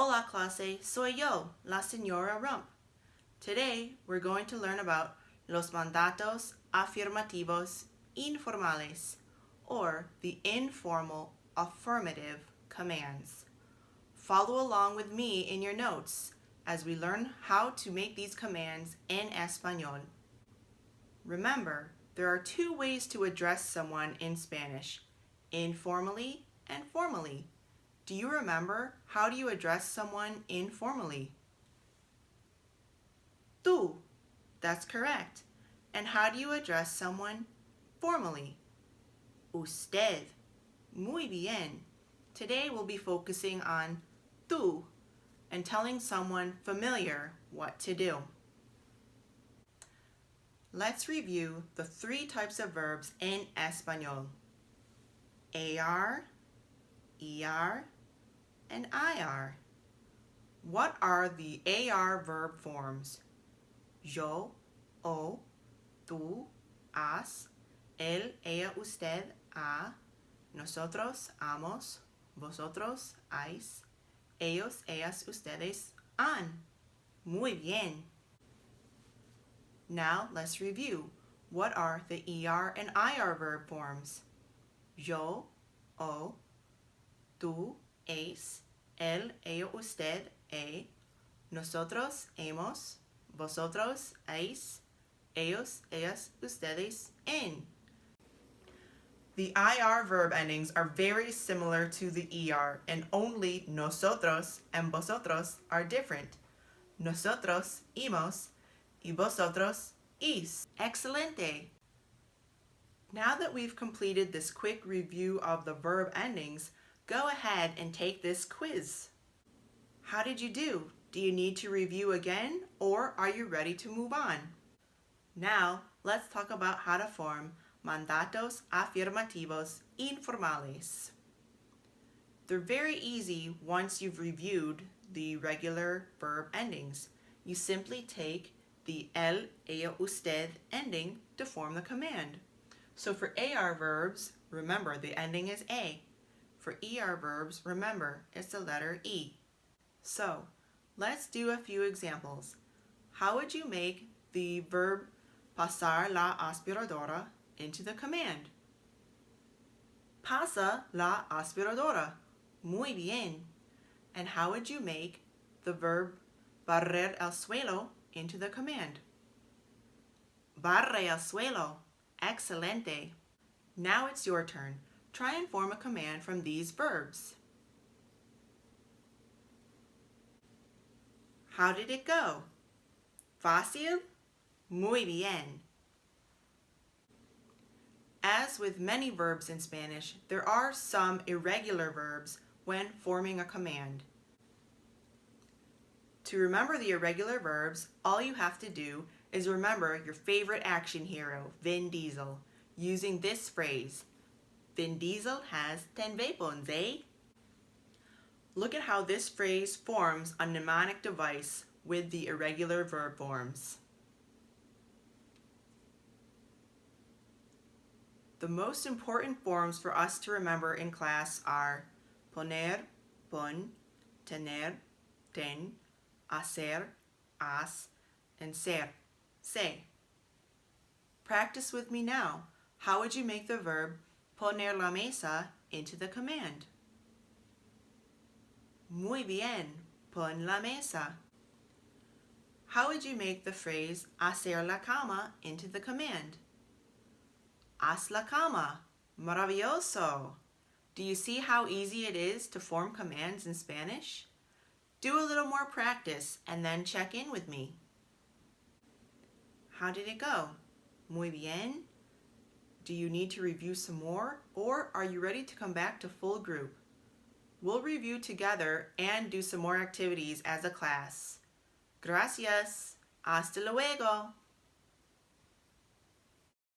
Hola clase, soy yo, la señora Rump. Today we're going to learn about los mandatos afirmativos informales, or the informal affirmative commands. Follow along with me in your notes as we learn how to make these commands in Español. Remember, there are two ways to address someone in Spanish, informally and formally. Do you remember how do you address someone informally? Tú. That's correct. And how do you address someone formally? Usted. Muy bien. Today we'll be focusing on tú and telling someone familiar what to do. Let's review the three types of verbs in Español: AR, ER, and IR. What are the AR verb forms? Yo, o, tú, has, él, ella, usted, ha, nosotros, hamos, vosotros, hais, ellos, ellas, ustedes, han. Muy bien. Now let's review. What are the ER and IR verb forms? Yo, o, tú, es, él, ella, usted, nosotros, hemos, vosotros, hais, ellos, ellas, ustedes, en. The IR verb endings are very similar to the ER, and only nosotros and vosotros are different. Nosotros, hemos, y vosotros, is. Excelente! Now that we've completed this quick review of the verb endings, go ahead and take this quiz. How did you do? Do you need to review again, or are you ready to move on? Now, let's talk about how to form mandatos afirmativos informales. They're very easy once you've reviewed the regular verb endings. You simply take the él, ella, usted ending to form the command. So for AR verbs, remember the ending is A. For ER verbs, remember it's the letter E. So let's do a few examples. How would you make the verb pasar la aspiradora into the command? Pasa la aspiradora. Muy bien. And how would you make the verb barrer el suelo into the command? Barre el suelo. Excelente. Now it's your turn. Try and form a command from these verbs. How did it go? Fácil? Muy bien. As with many verbs in Spanish, there are some irregular verbs when forming a command. To remember the irregular verbs, all you have to do is remember your favorite action hero, Vin Diesel, using this phrase: Vin Diesel has 10 weapons, eh? Look at how this phrase forms a mnemonic device with the irregular verb forms. The most important forms for us to remember in class are poner, pon, tener, ten, hacer, haz, and ser, say. Practice with me now. How would you make the verb poner la mesa into the command? Muy bien, pon la mesa. How would you make the phrase hacer la cama into the command? Haz la cama. Maravilloso. Do you see how easy it is to form commands in Spanish? Do a little more practice and then check in with me. How did it go? Muy bien. Do you need to review some more, or are you ready to come back to full group? We'll review together and do some more activities as a class. Gracias. Hasta luego.